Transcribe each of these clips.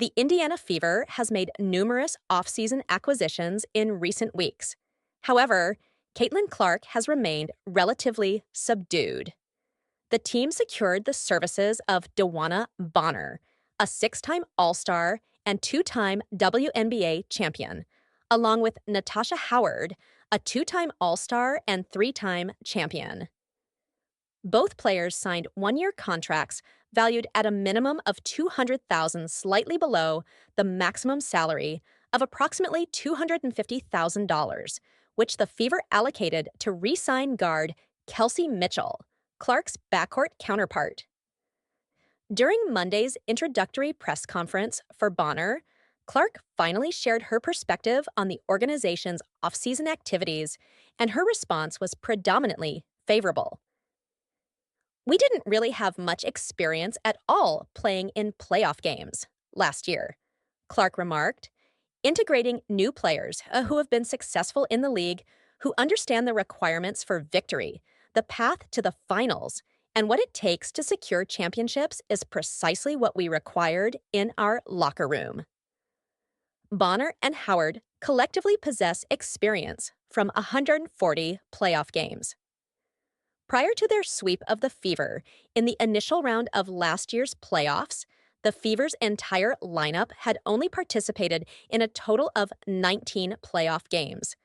The Indiana Fever has made numerous offseason acquisitions in recent weeks. However, Caitlyn Clark has remained relatively subdued. The team secured the services of Dewanna, a six-time All-Star and two-time WNBA champion, along with Natasha Howard, a two-time All-Star and three-time champion. Both players signed one-year contracts valued at a minimum of $200,000, slightly below the maximum salary of approximately $250,000, which the Fever allocated to re-sign guard Kelsey Mitchell, Clark's backcourt counterpart. During Monday's introductory press conference for Bonner, Clark finally shared her perspective on the organization's offseason activities, and her response was predominantly favorable. "We didn't really have much experience at all playing in playoff games last year," Clark remarked. "Integrating new players who have been successful in the league, who understand the requirements for victory, the path to the finals, and what it takes to secure championships is precisely what we required in our locker room." Bonner and Howard collectively possess experience from 140 playoff games. Prior to their sweep of the Fever in the initial round of last year's playoffs, the Fever's entire lineup had only participated in a total of 19 playoff games.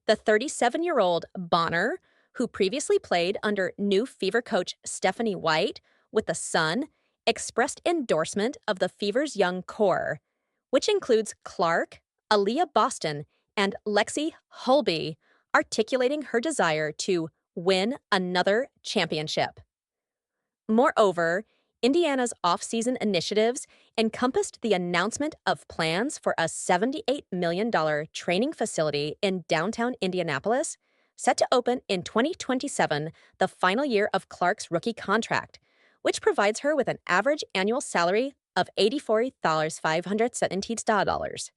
The 37-year-old Bonner, who previously played under new Fever coach Stephanie White with the Sun, expressed endorsement of the Fever's young core, which includes Clark, Aaliyah Boston, and Lexi Holby, articulating her desire to win another championship. Moreover, Indiana's offseason initiatives encompassed the announcement of plans for a $78 million training facility in downtown Indianapolis, set to open in 2027, the final year of Clark's rookie contract, which provides her with an average annual salary of $84,517.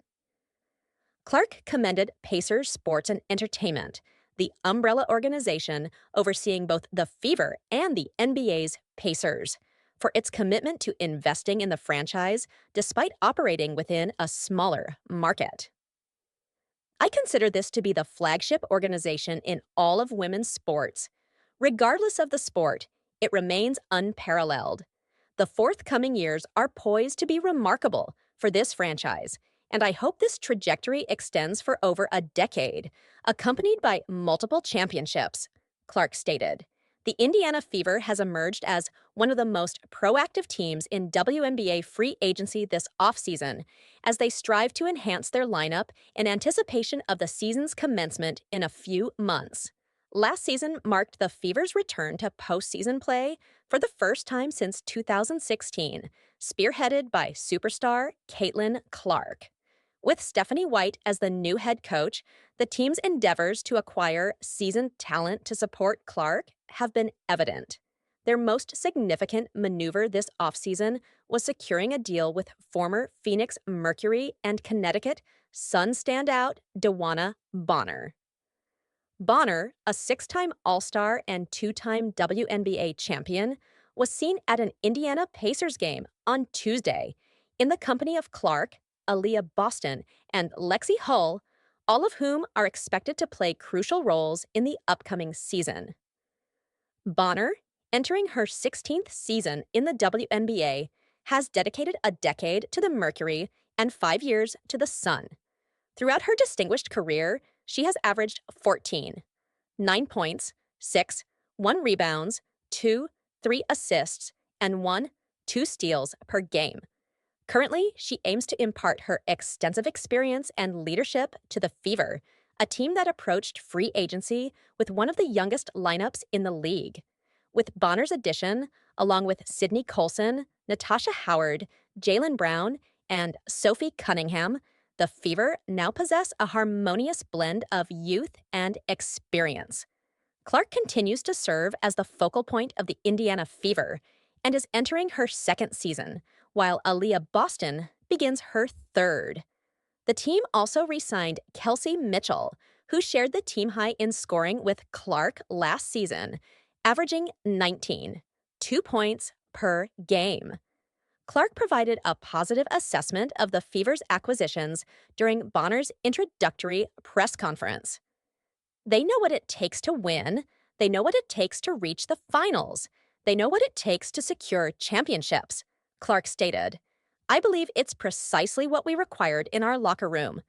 Clark commended Pacers Sports and Entertainment, the umbrella organization overseeing both the Fever and the NBA's Pacers, for its commitment to investing in the franchise despite operating within a smaller market. "I consider this to be the flagship organization in all of women's sports. Regardless of the sport, it remains unparalleled. The forthcoming years are poised to be remarkable for this franchise, and I hope this trajectory extends for over a decade, accompanied by multiple championships," Clark stated. The Indiana Fever has emerged as one of the most proactive teams in WNBA free agency this offseason, as they strive to enhance their lineup in anticipation of the season's commencement in a few months. Last season marked the Fever's return to postseason play for the first time since 2016, spearheaded by superstar Caitlyn Clark. With Stephanie White as the new head coach, the team's endeavors to acquire seasoned talent to support Clark have been evident. Their most significant maneuver this offseason was securing a deal with former Phoenix Mercury and Connecticut Sun standout Dewanna Bonner. Bonner, a six-time All-Star and two-time WNBA champion, was seen at an Indiana Pacers game on Tuesday in the company of Clark, Aaliyah Boston, and Lexi Hull, all of whom are expected to play crucial roles in the upcoming season. Bonner, entering her 16th season in the WNBA, has dedicated a decade to the Mercury and 5 years to the Sun. Throughout her distinguished career, she has averaged 14, 9 points, 6, 1 rebounds, 2, 3 assists, and 1, 2 steals per game. Currently, she aims to impart her extensive experience and leadership to the Fever, a team that approached free agency with one of the youngest lineups in the league. With Bonner's addition, along with Sydney Colson, Natasha Howard, Jaylen Brown, and Sophie Cunningham, the Fever now possess a harmonious blend of youth and experience. Clark continues to serve as the focal point of the Indiana Fever and is entering her second season, while Aaliyah Boston begins her third. The team also re-signed Kelsey Mitchell, who shared the team high in scoring with Clark last season, averaging 19, 2 points per game. Clark provided a positive assessment of the Fever's acquisitions during Bonner's introductory press conference. They know what it takes to win. They know what it takes to reach the finals. They know what it takes to secure championships, Clark stated. I believe it's precisely what we required in our locker room.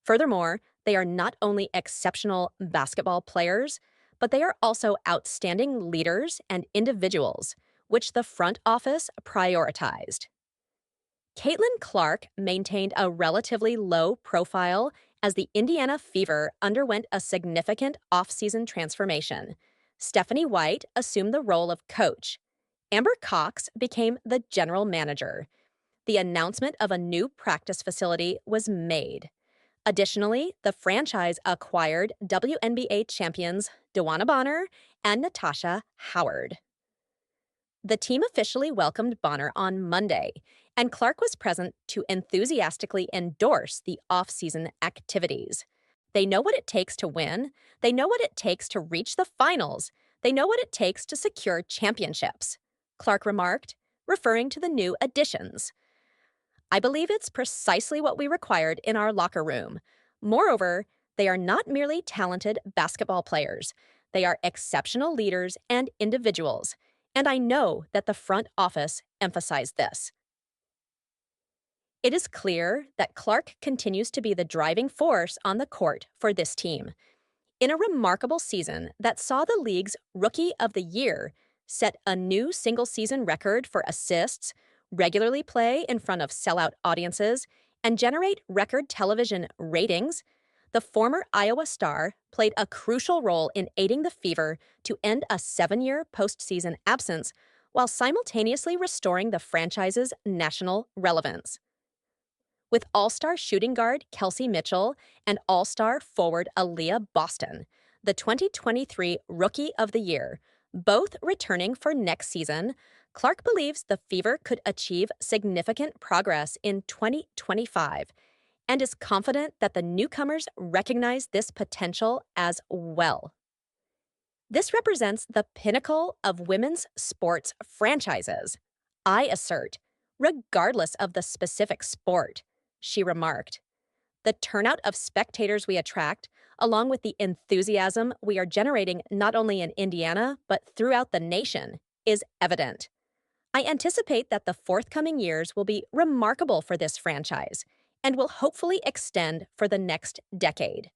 Furthermore, they are not only exceptional basketball players, but they are also outstanding leaders and individuals, which the front office prioritized. Caitlyn Clark maintained a relatively low profile as the Indiana Fever underwent a significant offseason transformation. Stephanie White assumed the role of coach. Amber Cox became the general manager. The announcement of a new practice facility was made. Additionally, the franchise acquired WNBA champions Dewanna Bonner and Natasha Howard. The team officially welcomed Bonner on Monday, and Clark was present to enthusiastically endorse the off-season activities. They know what it takes to win. They know what it takes to reach the finals. They know what it takes to secure championships, Clark remarked, referring to the new additions. I believe it's precisely what we required in our locker room. Moreover, they are not merely talented basketball players. They are exceptional leaders and individuals, and I know that the front office emphasized this. It is clear that Clark continues to be the driving force on the court for this team. In a remarkable season that saw the league's Rookie of the Year set a new single-season record for assists, regularly play in front of sellout audiences, and generate record television ratings, the former Iowa star played a crucial role in aiding the Fever to end a 7-year postseason absence while simultaneously restoring the franchise's national relevance. With all-star shooting guard Kelsey Mitchell and all-star forward Aaliyah Boston, the 2023 Rookie of the Year, both returning for next season, Clark believes the Fever could achieve significant progress in 2025 and is confident that the newcomers recognize this potential as well. This represents the pinnacle of women's sports franchises, I assert, regardless of the specific sport, she remarked. The turnout of spectators we attract, along with the enthusiasm we are generating not only in Indiana but throughout the nation, is evident. I anticipate that the forthcoming years will be remarkable for this franchise and will hopefully extend for the next decade.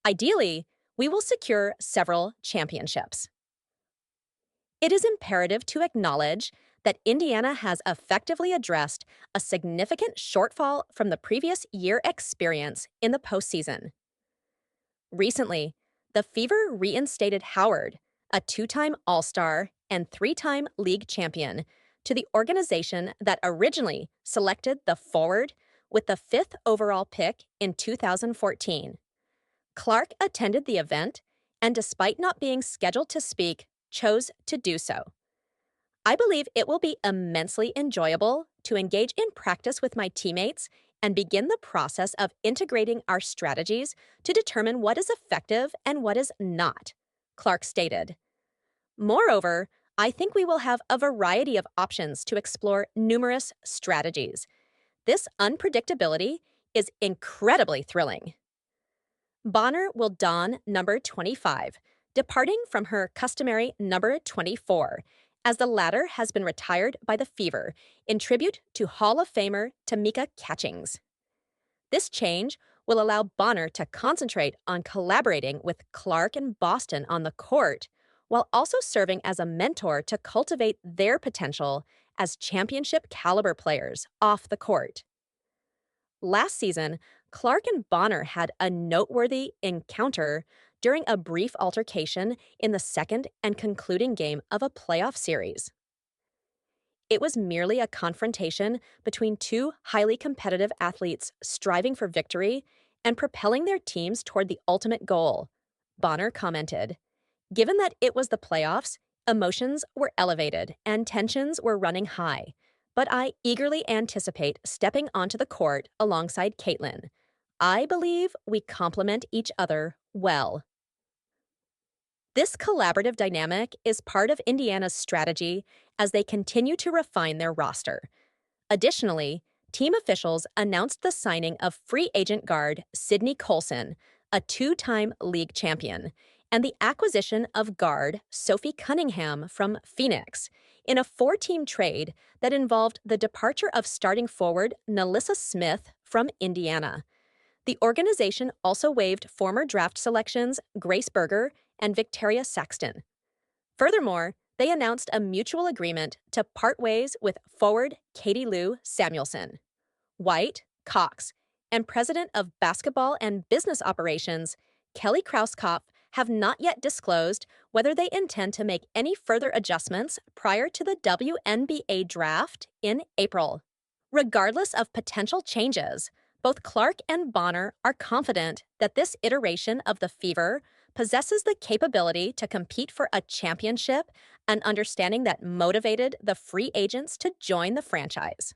Ideally, we will secure several championships. It is imperative to acknowledge that Indiana has effectively addressed a significant shortfall from the previous year experience in the postseason. Recently, the Fever reinstated Howard, a 2-time All-Star and 3-time league champion, to the organization that originally selected the forward with the 5th overall pick in 2014. Clark attended the event and, despite not being scheduled to speak, chose to do so. I believe it will be immensely enjoyable to engage in practice with my teammates and begin the process of integrating our strategies to determine what is effective and what is not, Clark stated. Moreover, I think we will have a variety of options to explore numerous strategies. This unpredictability is incredibly thrilling. Bonner will don number 25, departing from her customary number 24, as the latter has been retired by the Fever in tribute to Hall of Famer Tamika Catchings. This change will allow Bonner to concentrate on collaborating with Clark and Boston on the court, while also serving as a mentor to cultivate their potential as championship-caliber players off the court. Last season, Clark and Bonner had a noteworthy encounter during a brief altercation in the second and concluding game of a playoff series. It was merely a confrontation between two highly competitive athletes striving for victory and propelling their teams toward the ultimate goal, Bonner commented. Given that it was the playoffs, emotions were elevated and tensions were running high, but I eagerly anticipate stepping onto the court alongside Caitlyn. I believe we complement each other well. This collaborative dynamic is part of Indiana's strategy as they continue to refine their roster. Additionally, team officials announced the signing of free agent guard Sydney Colson, a two-time league champion, and the acquisition of guard Sophie Cunningham from Phoenix in a four-team trade that involved the departure of starting forward Nalissa Smith from Indiana. The organization also waived former draft selections Grace Berger and Victoria Saxton. Furthermore, they announced a mutual agreement to part ways with forward Katie Lou Samuelson. White, Cox, and president of basketball and business operations, Kelly Krauskopf, have not yet disclosed whether they intend to make any further adjustments prior to the WNBA draft in April. Regardless of potential changes, both Clark and Bonner are confident that this iteration of the Fever possesses the capability to compete for a championship, an understanding that motivated the free agents to join the franchise.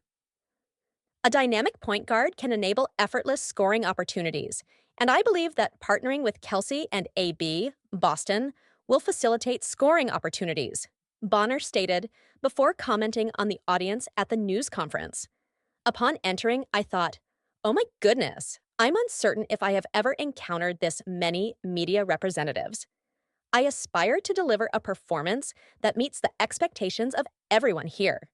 A dynamic point guard can enable effortless scoring opportunities, and I believe that partnering with Kelsey and AB, Boston, will facilitate scoring opportunities, Bonner stated before commenting on the audience at the news conference. Upon entering, I thought, oh my goodness, I'm uncertain if I have ever encountered this many media representatives. I aspire to deliver a performance that meets the expectations of everyone here.